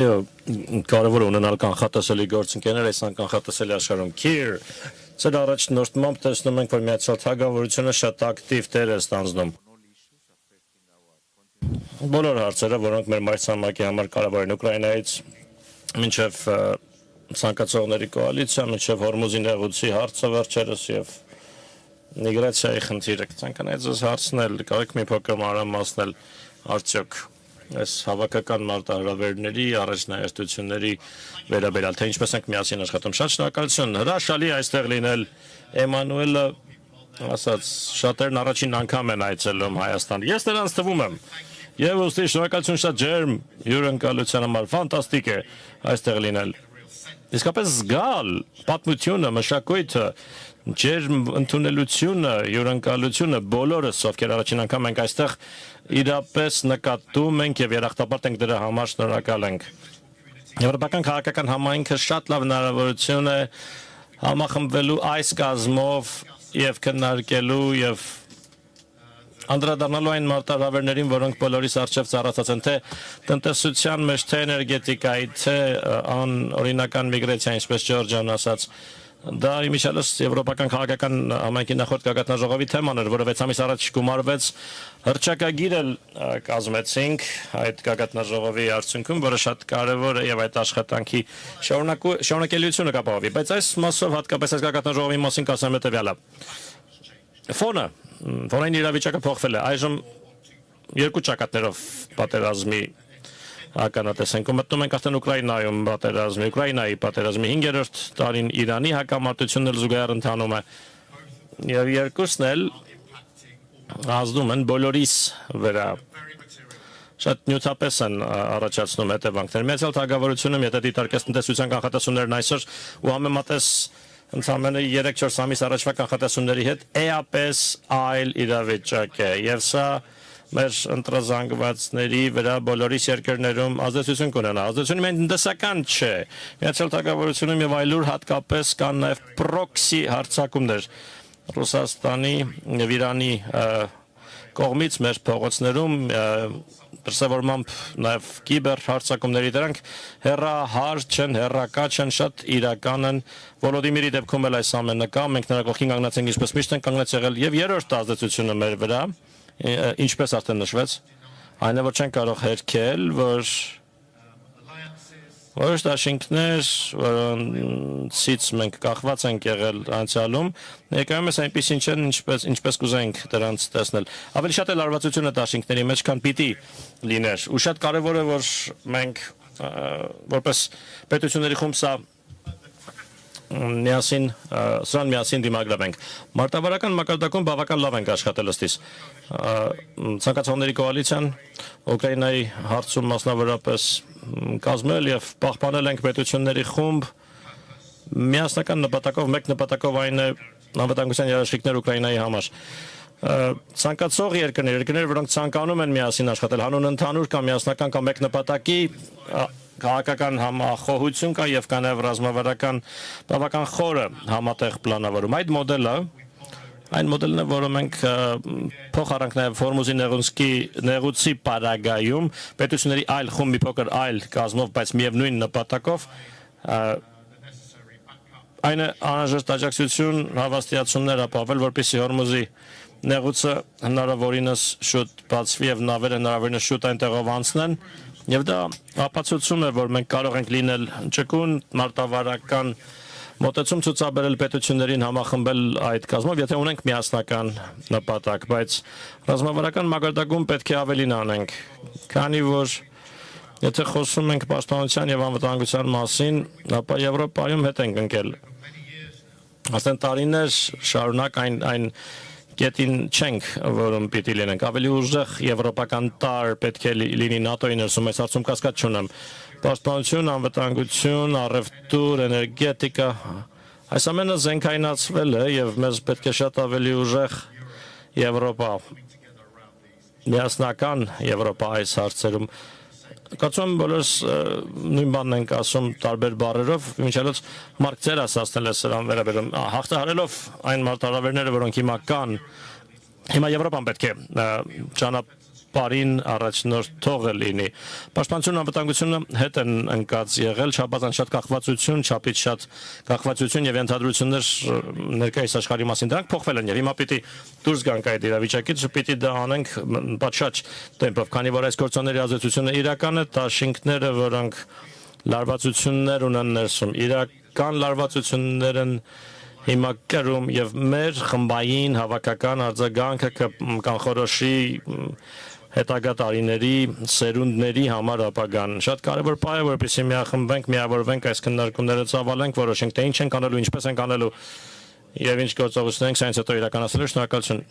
Կարևոր է ունենալ կանխատեսելի գործընկերներ այս կանխատեսելի աշխարհում։ Քիր, ծեր առաջնորդմամբ տեսնում ենք, որ Միացյալ Թագավորությունը շատ ակտիվ դեր է ստանձնում։ Բոլոր հարցերը, որոնք մեր մայրցամաքի համար կարևոր են Ուկրաինայից մինչև ցանկացողների կոալիցիա, մինչև Հորմուզի նեղուցի հարցը վերջերս եւ միգրացիայի խնդիրը։ Ցանկանայի ձեզ հարցնել, կարեք մի փոքր մանրամասնել արդյոք այս հավաքական մարտահրավերների առաջնահերթությունների վերաբերյալ, թե ինչպես ենք միասին աշխատում։ Շատ շնորհակալություն։ Հրաշալի այստեղ լինել Էմանուելը ասաց, շատերն առաջին անգամ են այցելում Հայաստան։ Ես նրանց թվում եմ։ Եվ ուստի շնորհակալություն շատ ջերմ հյուրընկալության համար, ֆանտաստիկ է այստեղ լինել։ Իսկապես զգալ պատմությունը, մշակույթը, ջերմ ընդունելությունը, հյուրընկալությունը բոլորս, ովքեր առաջին անգամ ենք այստեղ իրապես նկատում ենք եւ երախտապարտ ենք դրա համար շնորհակալ ենք։ Եվրոպական քաղաքական համայնքը շատ լավ հնարավորություն է համախմբվելու այս կազմով եւ քննարկելու եւ անդրադառնալու այն մարտահրավերներին, որոնք բոլորիս առջև ծառացած են, թե տնտեսության մեջ, թե էներգետիկայի, թե անօրինական միգրացիա, ինչպես Ջորջան ասաց, դա իմիջիալս եվրոպական քաղաքական համայնքի նախորդ գագաթնաժողովի թեման էր, որը 6 ամիս առաջ գումարվեց հռչակագիր էլ կազմեցինք այդ գագաթնաժողովի արդյունքում, որը շատ կարևոր է եւ այդ աշխատանքի շարունակելիությունը կապահովի, բայց այս մասով հատկապես այս գագաթնաժողովի մասին կասեմ հետեւյալը։ Ֆոնային իրավիճակը փոխվել է։ Այժմ երկու ճակատներով պատերազմի ականատես ենք ու մտնում ենք արդեն Ուկրաինայում Ուկրաինայի պատերազմի 5-րդ տարին Իրանի հակամարտությունն էլ զուգահեռ ընթանում է եւ երկուսն էլ ազդում են բոլորիս վրա շատ նյութապես են առաջացնում հետևանքներ։ Միացյալ Թագավորությունում եթե դիտարկես տնտեսության կանխատեսումներն այսօր ու համեմատես ընդամենը 3-4 ամիս առաջվա կանխատեսումների հետ էապես այլ իրավիճակ է եւ սա մեր ընտրազանգվածների վրա բոլորիս երկրներում ազդեցություն կունենա։ Ազդեցությունը միայն տնտեսական չէ։ Միացյալ Թագավորությունում եւ այլուր հատկապես կան նաեւ պրոքսի հարձակումներ Ռուսաստանի եւ Իրանի կողմից մեր փողոցներում դրսևորմամբ նաև կիբեր հարձակումների դրանք հեռահար չեն, հեռակա չեն, շատ իրական են։ Վոլոդիմիրի դեպքում էլ այս ամենը կա, մենք նրա կողքին կանգնած ենք, ինչպես միշտ ենք կանգնած եղել, եւ երրորդ ազդեցությունը մեր վրա, ինչպես արդեն նշվեց, այն է, որ չենք կարող հերքել, որ որոշ դաշինքներ, որոնցից մենք կախված ենք եղել անցյալում, ներկայումս այնպիսին չեն, ինչպես կուզենք դրանց տեսնել։ Ավելի շատ էլ արվածությունը դաշինքների մեջ, քան պիտի լիներ։ Ու շատ կարևոր է, որ մենք որպես պետությունների խումբ սա միասին դիմագրավենք։ Մարտավարական մակարդակում բավական լավ ենք աշխատել ըստիս։ Ցանկացողների կոալիցիան Ուկրաինայի հարցում մասնավորապես կազմել եւ պահպանել ենք պետությունների խումբ միասնական նպատակով, մեկ նպատակով այն է անվտանգության երաշխիքներ Ուկրաինայի համար։ Ցանկացող երկրներ, որոնք ցանկանում են միասին աշխատել, հանուն ընդհանուր կամ միասնական կամ մեկ նպատակի քաղաքական համախոհություն կա եւ կա նաեւ ռազմավարական բավական խորը համատեղ պլանավորում։ Այդ մոդելը այն մոդելն է, որը մենք փոխարանք նաեւ Հորմուզի նեղուցի պարագայում պետությունների այլ խումբ մի փոքր այլ կազմով, բայց միևնույն նպատակով այն անհրաժեշտ աջակցություն հավաստիացումներ ապահովել, որպեսզի Հորմուզի նեղուցը հնարավորինս շուտ բացվի եւ նավերը հնարավորինս շուտ այնտեղով անցնեն եւ դա ապացուցում է, որ մենք կարող ենք լինել ճկուն մարտավարական մոտեցում ցուցաբերել պետություններին համախմբել այդ կազմով, եթե ունենք միասնական նպատակ, բայց ռազմավարական մակարդակում պետք է ավելին անենք, քանի որ եթե խոսում ենք պաշտպանության եւ անվտանգության մասին, ապա Եվրոպայում հետ ենք ընկել։ Ասեն տարիներ շարունակ այն կետին չենք, որում պիտի լինենք։ Ավելի ուժեղ եվրոպական տարր պետք է լինի ՆԱՏՕ-ի ներսում, այս հարցում կասկած չունեմ։ Պաշտպանություն, անվտանգություն, առևտուր, էներգետիկա, այս ամենը զենքայնացվել է եւ մեզ պետք է շատ ավելի ուժեղ Եվրոպա, միասնական Եվրոպա այս հարցերում։ Կարծում եմ բոլորս նույն բանն ենք ասում տարբեր բառերով, մինչդեռ Մարկ ձեր ասացնել է սրան վերաբերում, հաղթահարելով այն մարտահրավերները, որոնք հիմա կան, հիմա Եվրոպան պետք է բարին առաջնորդող լինի։ Պաշտպանությունը անվտանգությունը հետ են ընկած եղել, չափազանց շատ կախվածություն, չափից շատ կախվածություն եւ ենթադրություններ ներկայիս աշխարհի մասին դրանք փոխվել են եւ հիմա պիտի դուրս գանք այդ իրավիճակից, պիտի դա անենք պատշաճ տեմպով, քանի որ այս գործոնների ազդեցությունը իրական է, դաշինքները, որոնք լարվածություններ ունեն ներսում, իրական լարվածություններ են հիմա կրում եւ մեր խմբային հավաքական արձագանքը կանխորոշի հետագա տարիների սերունդների համար ապագան շատ կարևոր բան է որպեսզի միախմբենք միավորվենք այս քննարկումները ծավալենք որոշենք թե ինչ ենք անելու ինչպես ենք անելու եւ ինչ գործողություններ ենք սրանից հետո իրականացնելու շնորհակալություն